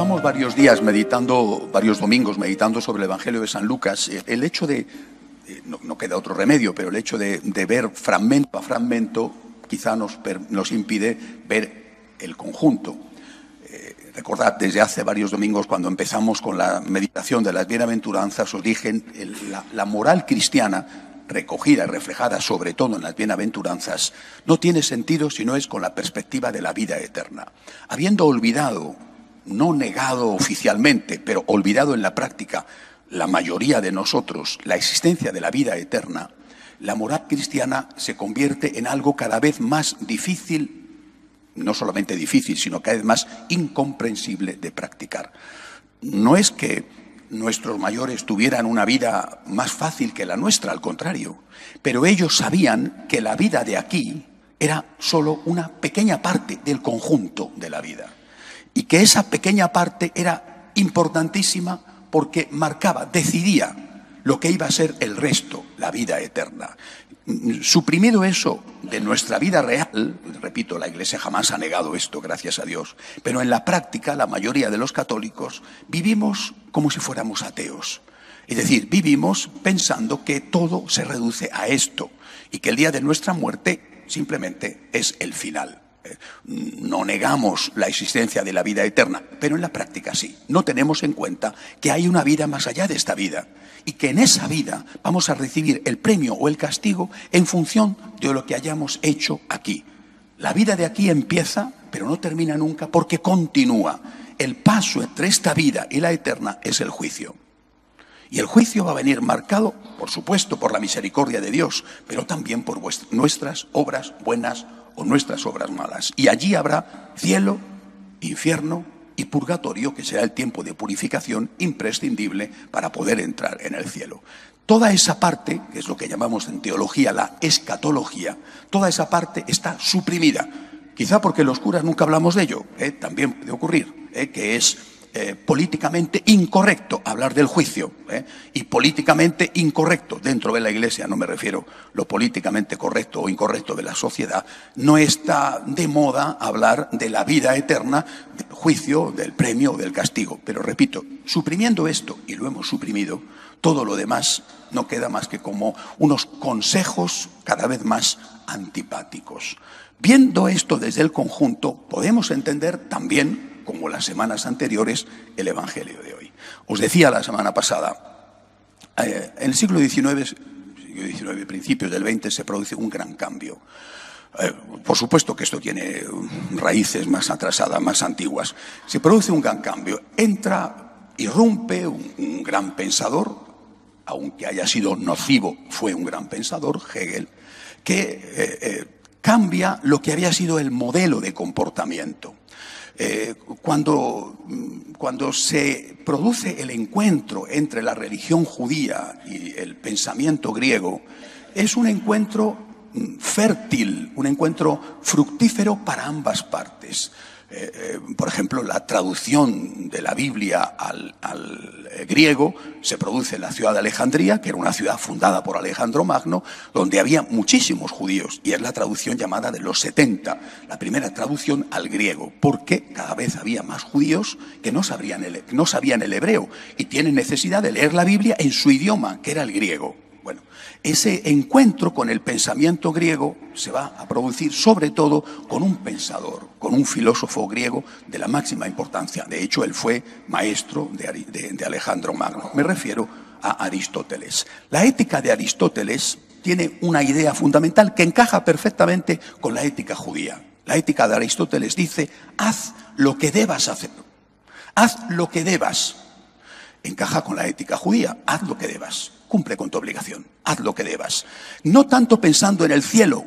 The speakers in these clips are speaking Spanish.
Llevamos varios días meditando, varios domingos meditando sobre el Evangelio de San Lucas. El hecho de, no queda otro remedio, pero el hecho de ver fragmento a fragmento quizá nos impide ver el conjunto. Recordad, desde hace varios domingos, cuando empezamos con la meditación de las bienaventuranzas, os dije la moral cristiana, recogida y reflejada sobre todo en las bienaventuranzas, no tiene sentido si no es con la perspectiva de la vida eterna. Habiendo olvidado, no negado oficialmente, pero olvidado en la práctica, la mayoría de nosotros, la existencia de la vida eterna, la moral cristiana se convierte en algo cada vez más difícil, no solamente difícil, sino cada vez más incomprensible de practicar. No es que nuestros mayores tuvieran una vida más fácil que la nuestra, al contrario, pero ellos sabían que la vida de aquí era solo una pequeña parte del conjunto de la vida y que esa pequeña parte era importantísima porque marcaba, decidía lo que iba a ser el resto, la vida eterna. Suprimido eso de nuestra vida real, repito, la Iglesia jamás ha negado esto, gracias a Dios, pero en la práctica la mayoría de los católicos vivimos como si fuéramos ateos. Es decir, vivimos pensando que todo se reduce a esto y que el día de nuestra muerte simplemente es el final. No negamos la existencia de la vida eterna, pero en la práctica sí. No tenemos en cuenta que hay una vida más allá de esta vida y que en esa vida vamos a recibir el premio o el castigo en función de lo que hayamos hecho aquí. La vida de aquí empieza, pero no termina nunca porque continúa. El paso entre esta vida y la eterna es el juicio. Y el juicio va a venir marcado, por supuesto, por la misericordia de Dios, pero también por nuestras obras buenas o nuestras obras malas. Y allí habrá cielo, infierno y purgatorio, que será el tiempo de purificación imprescindible para poder entrar en el cielo. Toda esa parte, que es lo que llamamos en teología la escatología, toda esa parte está suprimida. Quizá porque los curas nunca hablamos de ello, también puede ocurrir, que es políticamente incorrecto hablar del juicio, y políticamente incorrecto dentro de la Iglesia, no me refiero lo políticamente correcto o incorrecto de la sociedad, no está de moda hablar de la vida eterna, del juicio, del premio o del castigo. Pero repito, suprimiendo esto, y lo hemos suprimido, todo lo demás no queda más que como unos consejos cada vez más antipáticos. Viendo esto desde el conjunto, podemos entender también, como las semanas anteriores, el Evangelio de hoy. Os decía la semana pasada, en el siglo XIX, principios del XX, se produce un gran cambio. Por supuesto que esto tiene raíces más atrasadas, más antiguas. Se produce un gran cambio. Irrumpe un gran pensador, aunque haya sido nocivo, fue un gran pensador, Hegel, que cambia lo que había sido el modelo de comportamiento. Cuando se produce el encuentro entre la religión judía y el pensamiento griego, es un encuentro fértil, un encuentro fructífero para ambas partes. Por ejemplo, la traducción de la Biblia al griego se produce en la ciudad de Alejandría, que era una ciudad fundada por Alejandro Magno, donde había muchísimos judíos, y es la traducción llamada de los 70, la primera traducción al griego, porque cada vez había más judíos que no sabían el hebreo y tienen necesidad de leer la Biblia en su idioma, que era el griego. Bueno, ese encuentro con el pensamiento griego se va a producir sobre todo con un pensador, con un filósofo griego de la máxima importancia. De hecho, él fue maestro de Alejandro Magno. Me refiero a Aristóteles. La ética de Aristóteles tiene una idea fundamental que encaja perfectamente con la ética judía. La ética de Aristóteles dice: haz lo que debas hacer. Haz lo que debas. Encaja con la ética judía. Haz lo que debas. Cumple con tu obligación, haz lo que debas. No tanto pensando en el cielo,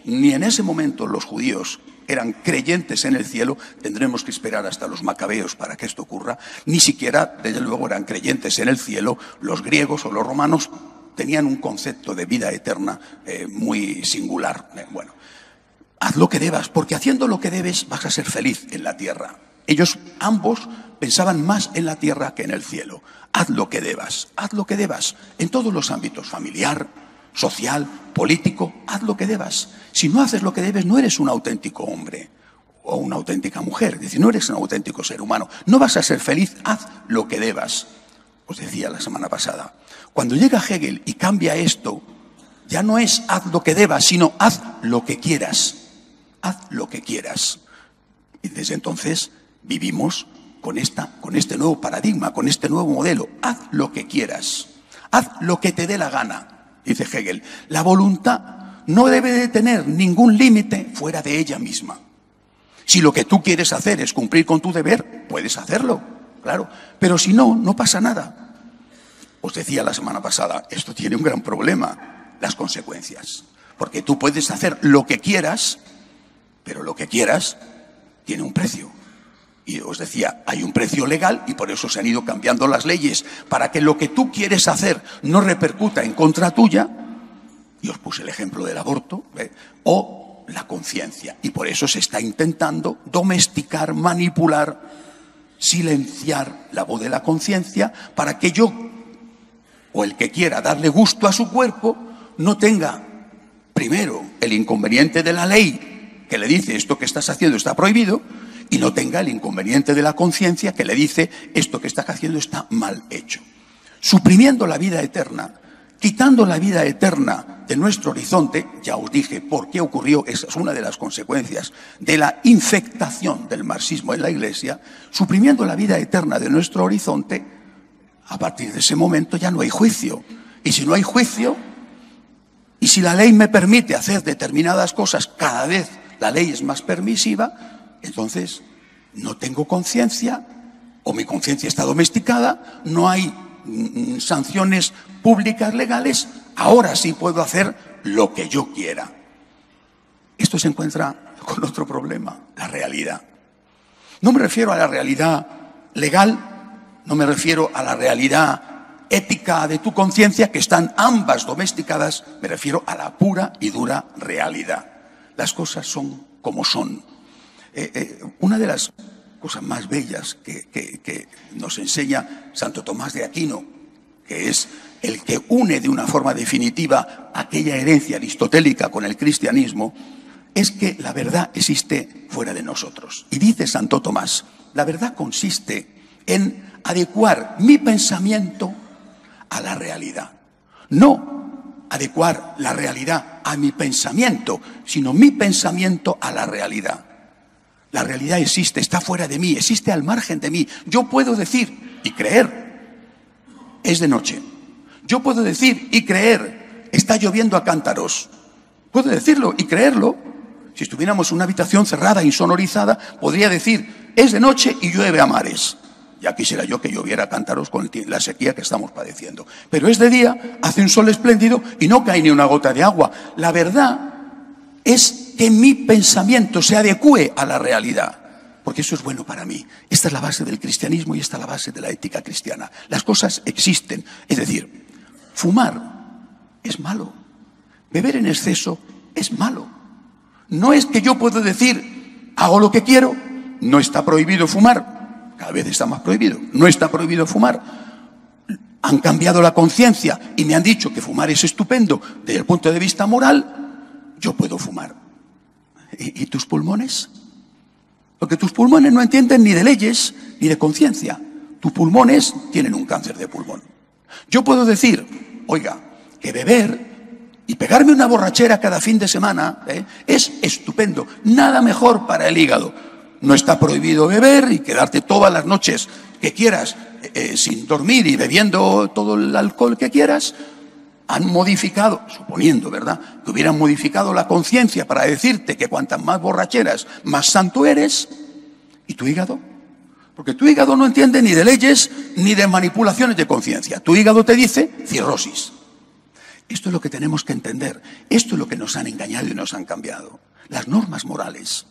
ni en ese momento los judíos eran creyentes en el cielo, tendremos que esperar hasta los macabeos para que esto ocurra, ni siquiera, desde luego, eran creyentes en el cielo, los griegos o los romanos tenían un concepto de vida eterna muy singular. Bueno, haz lo que debas, porque haciendo lo que debes vas a ser feliz en la tierra. Ellos ambos pensaban más en la tierra que en el cielo. Haz lo que debas, en todos los ámbitos, familiar, social, político, haz lo que debas. Si no haces lo que debes, no eres un auténtico hombre o una auténtica mujer. Dice, no eres un auténtico ser humano. No vas a ser feliz, haz lo que debas. Os decía la semana pasada. Cuando llega Hegel y cambia esto, ya no es haz lo que debas, sino haz lo que quieras. Haz lo que quieras. Y desde entonces vivimos con este nuevo paradigma, con este nuevo modelo. Haz lo que quieras. Haz lo que te dé la gana, dice Hegel. La voluntad no debe de tener ningún límite fuera de ella misma. Si lo que tú quieres hacer es cumplir con tu deber, puedes hacerlo, claro. Pero si no, no pasa nada. Os decía la semana pasada, esto tiene un gran problema, las consecuencias. Porque tú puedes hacer lo que quieras, pero lo que quieras tiene un precio. Y os decía, hay un precio legal y por eso se han ido cambiando las leyes para que lo que tú quieres hacer no repercuta en contra tuya. Y os puse el ejemplo del aborto, o la conciencia. Y por eso se está intentando domesticar, manipular, silenciar la voz de la conciencia para que yo, o el que quiera darle gusto a su cuerpo, no tenga primero el inconveniente de la ley que le dice esto que estás haciendo está prohibido, y no tenga el inconveniente de la conciencia que le dice esto que estás haciendo está mal hecho. Suprimiendo la vida eterna, quitando la vida eterna de nuestro horizonte, ya os dije por qué ocurrió, esa es una de las consecuencias de la infectación del marxismo en la Iglesia, suprimiendo la vida eterna de nuestro horizonte, a partir de ese momento ya no hay juicio. Y si no hay juicio, y si la ley me permite hacer determinadas cosas, cada vez la ley es más permisiva, entonces no tengo conciencia, o mi conciencia está domesticada, no hay sanciones públicas legales, ahora sí puedo hacer lo que yo quiera. Esto se encuentra con otro problema, la realidad. No me refiero a la realidad legal, no me refiero a la realidad ética de tu conciencia, que están ambas domesticadas, me refiero a la pura y dura realidad. Las cosas son como son. Una de las cosas más bellas que nos enseña Santo Tomás de Aquino, que es el que une de una forma definitiva aquella herencia aristotélica con el cristianismo, es que la verdad existe fuera de nosotros. Y dice Santo Tomás, la verdad consiste en adecuar mi pensamiento a la realidad. No adecuar la realidad a mi pensamiento, sino mi pensamiento a la realidad. La realidad existe, está fuera de mí, existe al margen de mí. Yo puedo decir y creer, es de noche. Yo puedo decir y creer, está lloviendo a cántaros. Puedo decirlo y creerlo. Si estuviéramos en una habitación cerrada, insonorizada, podría decir, es de noche y llueve a mares. Ya quisiera yo que lloviera a cántaros con la sequía que estamos padeciendo. Pero es de día, hace un sol espléndido y no cae ni una gota de agua. La verdad es que mi pensamiento se adecue a la realidad, porque eso es bueno para mí. Esta es la base del cristianismo y esta es la base de la ética cristiana. Las cosas existen. Es decir, fumar es malo. Beber en exceso es malo. No es que yo puedo decir, hago lo que quiero, no está prohibido fumar. Cada vez está más prohibido. No está prohibido fumar. Han cambiado la conciencia y me han dicho que fumar es estupendo desde el punto de vista moral. Yo puedo fumar. ¿Y tus pulmones? Porque tus pulmones no entienden ni de leyes ni de conciencia. Tus pulmones tienen un cáncer de pulmón. Yo puedo decir, oiga, que beber y pegarme una borrachera cada fin de semana es estupendo. Nada mejor para el hígado. No está prohibido beber y quedarte todas las noches que quieras sin dormir y bebiendo todo el alcohol que quieras. Han modificado, suponiendo, ¿verdad?, que hubieran modificado la conciencia para decirte que cuantas más borracheras, más santo eres. ¿Y tu hígado? Porque tu hígado no entiende ni de leyes ni de manipulaciones de conciencia. Tu hígado te dice cirrosis. Esto es lo que tenemos que entender. Esto es lo que nos han engañado y nos han cambiado. Las normas morales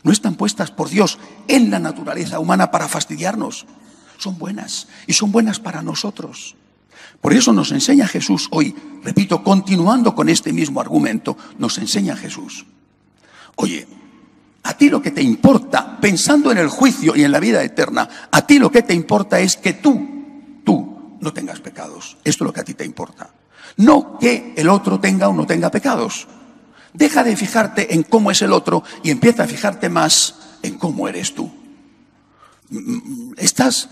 no están puestas por Dios en la naturaleza humana para fastidiarnos. Son buenas y son buenas para nosotros. Por eso nos enseña Jesús hoy, repito, continuando con este mismo argumento, nos enseña Jesús. Oye, a ti lo que te importa, pensando en el juicio y en la vida eterna, a ti lo que te importa es que tú no tengas pecados. Esto es lo que a ti te importa. No que el otro tenga o no tenga pecados. Deja de fijarte en cómo es el otro y empieza a fijarte más en cómo eres tú. Estás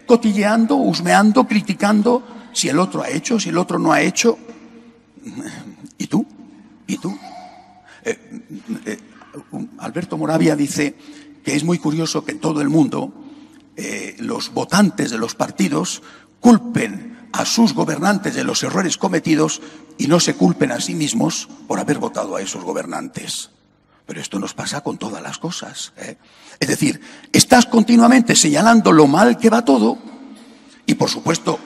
cotilleando, husmeando, criticando si el otro ha hecho, si el otro no ha hecho. ¿Y tú? ¿Y tú? Alberto Moravia dice que es muy curioso que en todo el mundo los votantes de los partidos culpen a sus gobernantes de los errores cometidos y no se culpen a sí mismos por haber votado a esos gobernantes. Pero esto nos pasa con todas las cosas, ¿eh? Es decir, estás continuamente señalando lo mal que va todo y, por supuesto,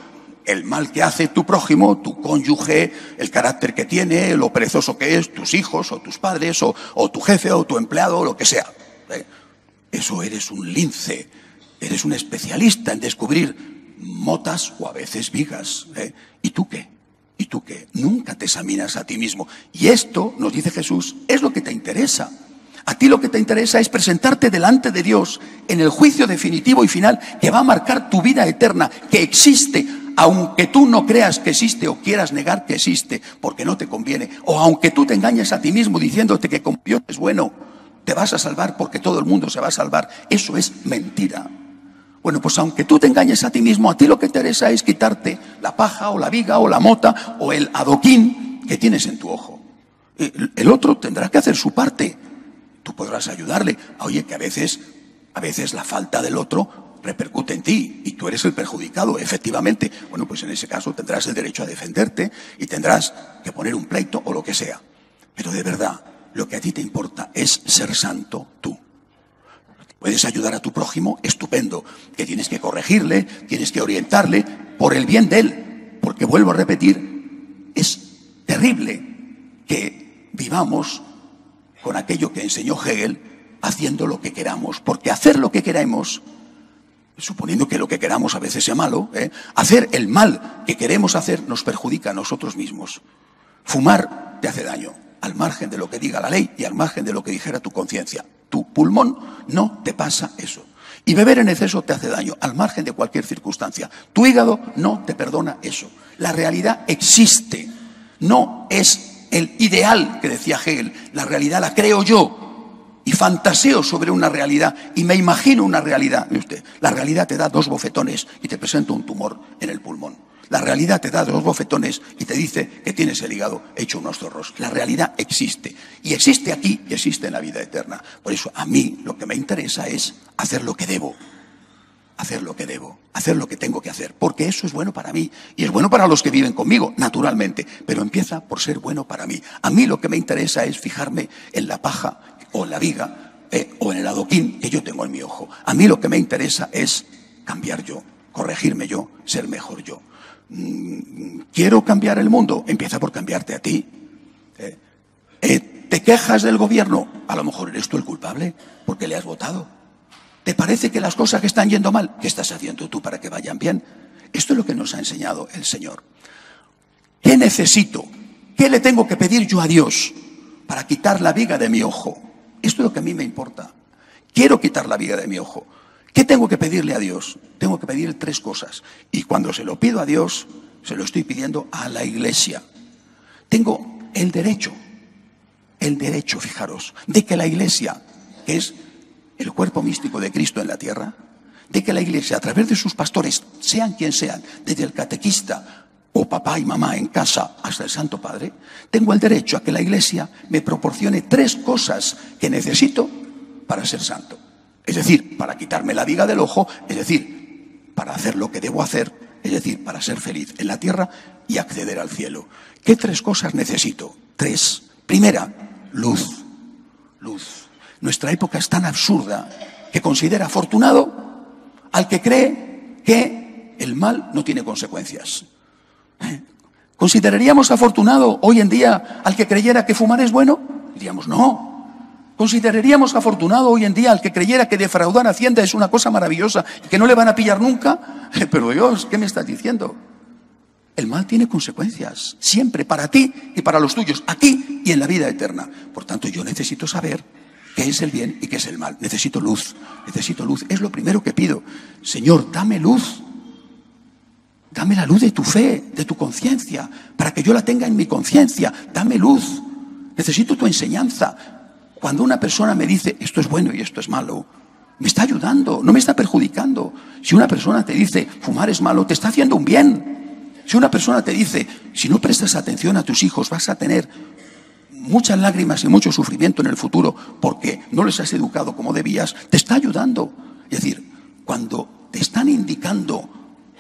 el mal que hace tu prójimo, tu cónyuge, el carácter que tiene, lo perezoso que es, tus hijos o tus padres o tu jefe o tu empleado o lo que sea, ¿eh? Eso eres un lince, eres un especialista en descubrir motas o a veces vigas, ¿eh? ¿Y tú qué? ¿Y tú qué? Nunca te examinas a ti mismo. Y esto, nos dice Jesús, es lo que te interesa. A ti lo que te interesa es presentarte delante de Dios en el juicio definitivo y final que va a marcar tu vida eterna, que existe, aunque tú no creas que existe o quieras negar que existe, porque no te conviene. O aunque tú te engañes a ti mismo diciéndote que como Dios es bueno, te vas a salvar porque todo el mundo se va a salvar. Eso es mentira. Bueno, pues aunque tú te engañes a ti mismo, a ti lo que te interesa es quitarte la paja o la viga o la mota o el adoquín que tienes en tu ojo. El otro tendrá que hacer su parte. Tú podrás ayudarle. Oye, que a veces la falta del otro repercute en ti y tú eres el perjudicado, efectivamente. Bueno, pues en ese caso tendrás el derecho a defenderte y tendrás que poner un pleito o lo que sea. Pero de verdad, lo que a ti te importa es ser santo tú. Puedes ayudar a tu prójimo, estupendo, que tienes que corregirle, tienes que orientarle por el bien de él. Porque vuelvo a repetir, es terrible que vivamos con aquello que enseñó Hegel, haciendo lo que queramos. Porque hacer lo que queremos, suponiendo que lo que queramos a veces sea malo, hacer el mal que queremos hacer nos perjudica a nosotros mismos. Fumar te hace daño, al margen de lo que diga la ley y al margen de lo que dijera tu conciencia. Tu pulmón no te pasa eso. Y beber en exceso te hace daño, al margen de cualquier circunstancia. Tu hígado no te perdona eso. La realidad existe. No es el ideal que decía Hegel. La realidad la creo yo. Y fantaseo sobre una realidad y me imagino una realidad. Mire usted, la realidad te da 2 bofetones y te presenta un tumor en el pulmón. La realidad te da 2 bofetones y te dice que tienes el hígado hecho unos zorros. La realidad existe. Y existe aquí y existe en la vida eterna. Por eso a mí lo que me interesa es hacer lo que debo. Hacer lo que debo. Hacer lo que tengo que hacer. Porque eso es bueno para mí. Y es bueno para los que viven conmigo, naturalmente. Pero empieza por ser bueno para mí. A mí lo que me interesa es fijarme en la paja o en la viga o en el adoquín que yo tengo en mi ojo. A mí lo que me interesa es cambiar yo, corregirme yo, ser mejor yo. ¿Quiero cambiar el mundo? Empieza por cambiarte a ti. ¿Te quejas del gobierno? A lo mejor eres tú el culpable porque le has votado. ¿Te parece que las cosas que están yendo mal? ¿Qué estás haciendo tú para que vayan bien? Esto es lo que nos ha enseñado el Señor. ¿Qué necesito? ¿Qué le tengo que pedir yo a Dios para quitar la viga de mi ojo? Esto es lo que a mí me importa. Quiero quitar la viga de mi ojo. ¿Qué tengo que pedirle a Dios? Tengo que pedirle 3 cosas. Y cuando se lo pido a Dios, se lo estoy pidiendo a la Iglesia. Tengo el derecho, fijaros, de que la Iglesia, que es el cuerpo místico de Cristo en la tierra, de que la Iglesia, a través de sus pastores, sean quien sean, desde el catequista o papá y mamá en casa hasta el Santo Padre, tengo el derecho a que la Iglesia me proporcione 3 cosas que necesito para ser santo. Es decir, para quitarme la viga del ojo, es decir, para hacer lo que debo hacer, es decir, para ser feliz en la tierra y acceder al cielo. ¿Qué 3 cosas necesito? 3. Primera, luz. Luz. Nuestra época es tan absurda que considera afortunado al que cree que el mal no tiene consecuencias. ¿Consideraríamos afortunado hoy en día al que creyera que fumar es bueno? Diríamos no. ¿Consideraríamos afortunado hoy en día al que creyera que defraudar a Hacienda es una cosa maravillosa y que no le van a pillar nunca? Pero Dios, ¿qué me estás diciendo? El mal tiene consecuencias, siempre, para ti y para los tuyos, aquí y en la vida eterna. Por tanto, yo necesito saber qué es el bien y qué es el mal. Necesito luz, es lo primero que pido. Señor, dame luz. Dame la luz de tu fe, de tu conciencia, para que yo la tenga en mi conciencia. Dame luz. Necesito tu enseñanza. Cuando una persona me dice esto es bueno y esto es malo, me está ayudando, no me está perjudicando. Si una persona te dice fumar es malo, te está haciendo un bien. Si una persona te dice si no prestas atención a tus hijos vas a tener muchas lágrimas y mucho sufrimiento en el futuro porque no les has educado como debías, te está ayudando. Es decir, cuando te están indicando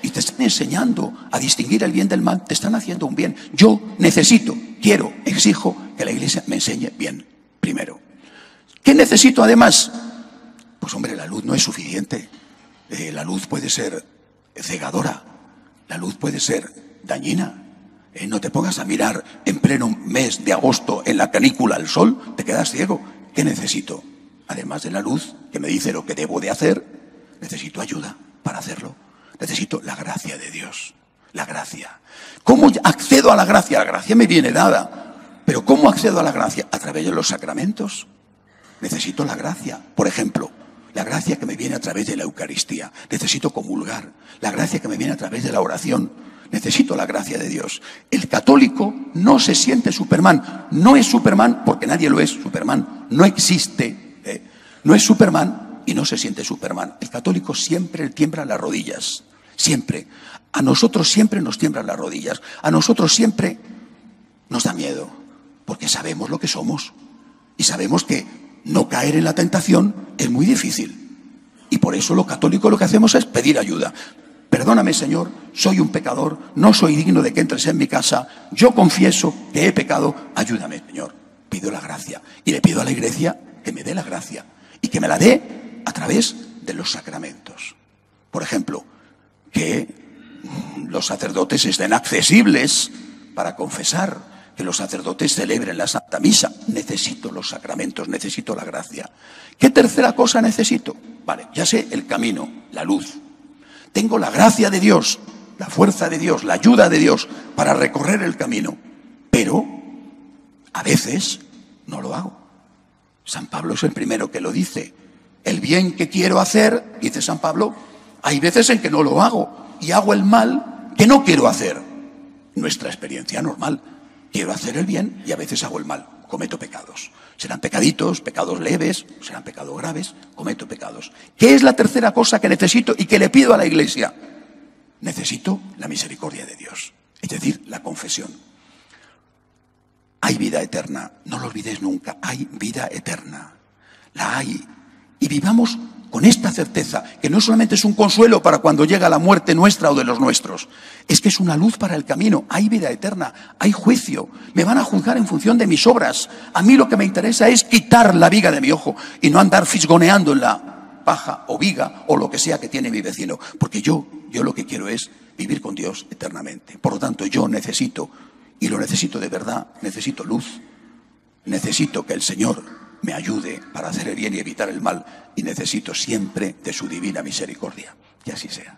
y te están enseñando a distinguir el bien del mal, te están haciendo un bien. Yo necesito, quiero, exijo que la Iglesia me enseñe bien, primero. ¿Qué necesito además? Pues hombre, la luz no es suficiente. La luz puede ser cegadora, la luz puede ser dañina. No te pongas a mirar en pleno mes de agosto en la canícula al sol, te quedas ciego. ¿Qué necesito? Además de la luz que me dice lo que debo de hacer, necesito ayuda para hacerlo. Necesito la gracia de Dios, la gracia. ¿Cómo accedo a la gracia? La gracia me viene dada, pero ¿cómo accedo a la gracia? A través de los sacramentos. Necesito la gracia. Por ejemplo, la gracia que me viene a través de la Eucaristía. Necesito comulgar. La gracia que me viene a través de la oración. Necesito la gracia de Dios. El católico no se siente Superman. No es Superman porque nadie lo es. Superman no existe. No es Superman y no se siente Superman. El católico siempre tiembla las rodillas. Siempre. A nosotros siempre nos tiemblan las rodillas. A nosotros siempre nos da miedo. Porque sabemos lo que somos. Y sabemos que no caer en la tentación es muy difícil. Y por eso los católicos lo que hacemos es pedir ayuda. Perdóname, Señor, soy un pecador, no soy digno de que entres en mi casa, yo confieso que he pecado, ayúdame, Señor. Pido la gracia y le pido a la Iglesia que me dé la gracia y que me la dé a través de los sacramentos. Por ejemplo, que los sacerdotes estén accesibles para confesar, que los sacerdotes celebren la Santa Misa. Necesito los sacramentos, necesito la gracia. ¿Qué tercera cosa necesito? Vale, ya sé el camino, la luz. Tengo la gracia de Dios, la fuerza de Dios, la ayuda de Dios para recorrer el camino. Pero a veces no lo hago. San Pablo es el primero que lo dice. El bien que quiero hacer, dice San Pablo, hay veces en que no lo hago y hago el mal que no quiero hacer. Nuestra experiencia normal. Quiero hacer el bien y a veces hago el mal. Cometo pecados. Serán pecaditos, pecados leves, serán pecados graves, cometo pecados. ¿Qué es la tercera cosa que necesito y que le pido a la Iglesia? Necesito la misericordia de Dios, es decir, la confesión. Hay vida eterna, no lo olvidéis nunca, hay vida eterna. La hay. Y vivamos con esta certeza, que no solamente es un consuelo para cuando llega la muerte nuestra o de los nuestros, es que es una luz para el camino. Hay vida eterna, hay juicio, me van a juzgar en función de mis obras. A mí lo que me interesa es quitar la viga de mi ojo y no andar fisgoneando en la paja o viga o lo que sea que tiene mi vecino, porque yo lo que quiero es vivir con Dios eternamente. Por lo tanto, yo necesito, y lo necesito de verdad, necesito luz, necesito que el Señor me ayude para hacer el bien y evitar el mal, y necesito siempre de su divina misericordia. Que así sea.